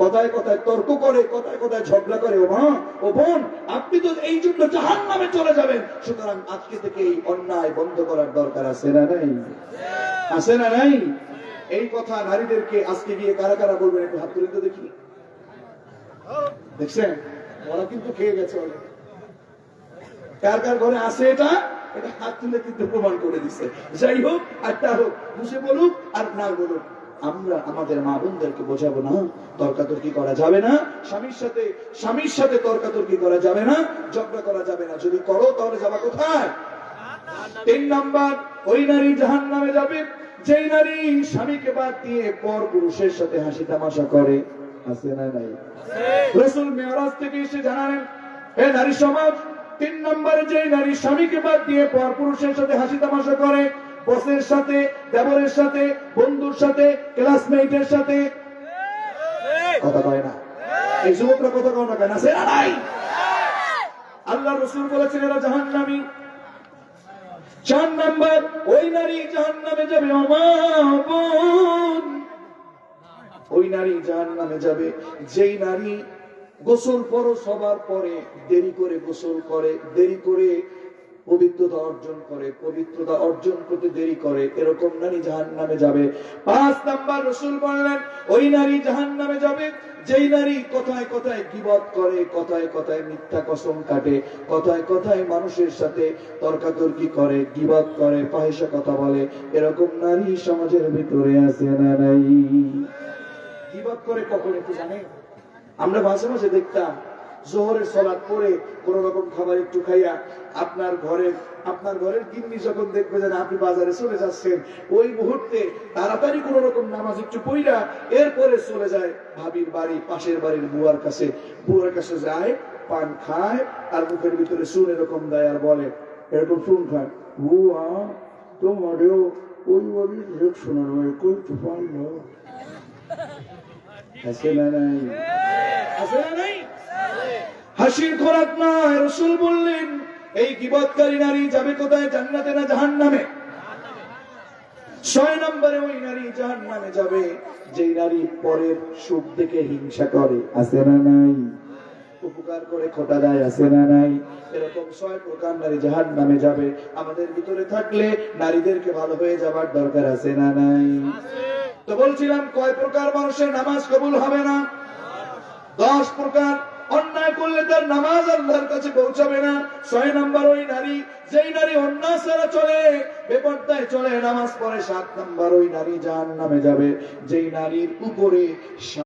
কথায় কথায় তর্ক করে, কথায় কথায় ঝগড়া করে। ও মা, ও বোন, আপনি তো এই জন্য জাহান্নামে চলে যাবেন, সুতরাং আজকে থেকে এই অন্যায় বন্ধ করার দরকার আছে না নাই? আছে না নাই? এই কথা নারীদেরকে আজকে গিয়ে কারা কারা বলবেন একটু হাত তুলে তো দেখি। দেখছেন, ওরা কিন্তু খেয়ে গেছে অনেক। কার কার ঘরে আছে এটা? এটা হাত তুলে কিন্তু প্রমাণ করে দিচ্ছে। যাই হোক, একটা হোক, বুঝে বলুক আর না বলুক, আমরা আমাদের মা বোনদেরকে বোঝাবো না তর্কাতর্কি করা যাবে না, স্বামীর সাথে তর্কাতর্কি করা যাবে না, ঝগড়া করা যাবে না। যদি করো তাহলে যাবা কোথায়? 3 নাম্বার, ওই নারী জাহান্নামে যাবে যেই নারী স্বামীকে বাদ দিয়ে পর পুরুষের সাথে হাসি তামাশা করে। আছে না নাই? রাসূল মেরাজ থেকে এসে জানালেন, হে নারী সমাজ, 3 নম্বরে যে নারী স্বামীকে বাদ দিয়ে পর পুরুষের সাথে হাসি তামাশা করে, বসের সাথে, দেবরের সাথে, বন্ধুর সাথে, ক্লাসমেটের সাথে, কথা কয় না। এই যুবকরা কথা কয় না কেন? আছে না নাই? আল্লাহ রাসূল বলেছেন এরা জাহান্নামী। 4 নম্বর, ওই নারী জাহান্নামে যাবে। ও মা, বোন, ওই নারী জাহান্নামে যাবে যেই নারী গোসল ফরজ হবার পরে দেরি করে গোসল করে, দেরি করে পবিত্রতা অর্জন করে, পবিত্রতা অর্জন করতে দেরি করে, এরকম নারী জাহান্নামে যাবে। 5 নাম্বার, রাসূল বললেন ওই নারী জাহান্নামে যাবে যেই নারী কথায় কথায় গীবত করে, কথায় কথায় মিথ্যা কসম কাটে, কথায় কথায় মানুষের সাথে তর্কাতর্কি করে, গীবত করে, ফাহিশা কথা বলে। এরকম নারী সমাজের ভিতরে আছে না নাই? গীবত করে কখন একটু জানে? আমরা মাঝে মাঝে দেখতাম জোহরের সালাত পরে কোন রকম খাবার একটু খাইয়া আপনার ঘরের গিন্নি যখন দেখবে যে আপনি বাজারে চলে যাচ্ছেন, ওই মুহূর্তে তাড়াতাড়ি কোন রকম নামাজ একটু পড়া এরপরে চলে যায় ভাবির বাড়ি, পাশের বাড়ির বুয়ার কাছে যায়, পান খায় আর মুখের ভিতরে শুন এরকম দেয় আর বলে এরকম শুন খায়, বুয়া তোমারও ওই বাড়ির রেট শোনার কই তো পারলো। আছে না নাই? আছে না নাই? হাসির খোরাক নয়। রাসূল বললেন এই গীবতকারী নারী যাবে কোথায়? জান্নাতে না জাহান্নামে? 6 নম্বরে ওই নারী জাহান্নামে যাবে যেই নারী পরের সুখ দেখে হিংসা করে। আছে না নাই? উপকার করে খোটা দেয়। আছে না নাই? এরকম 6 প্রকার নারী জাহান্নামে যাবে। আমাদের ভিতরে থাকলে নারীদেরকে ভালো হয়ে যাবার দরকার আছে না নাই? তো বলছিলাম কয় প্রকার মানুষের নামাজ কবুল হবে না? 10 প্রকার। অন্যায় করলে তার নামাজ আল্লাহর কাছে পৌঁছাবে না। 6 নম্বর ওই নারী যেই নারী অন্যায় ছাড়া চলে, বেপরদায় চলে, নামাজ পড়ে। 7 নম্বর ওই নারী জাহান্নামে যাবে যেই নারীর উপরে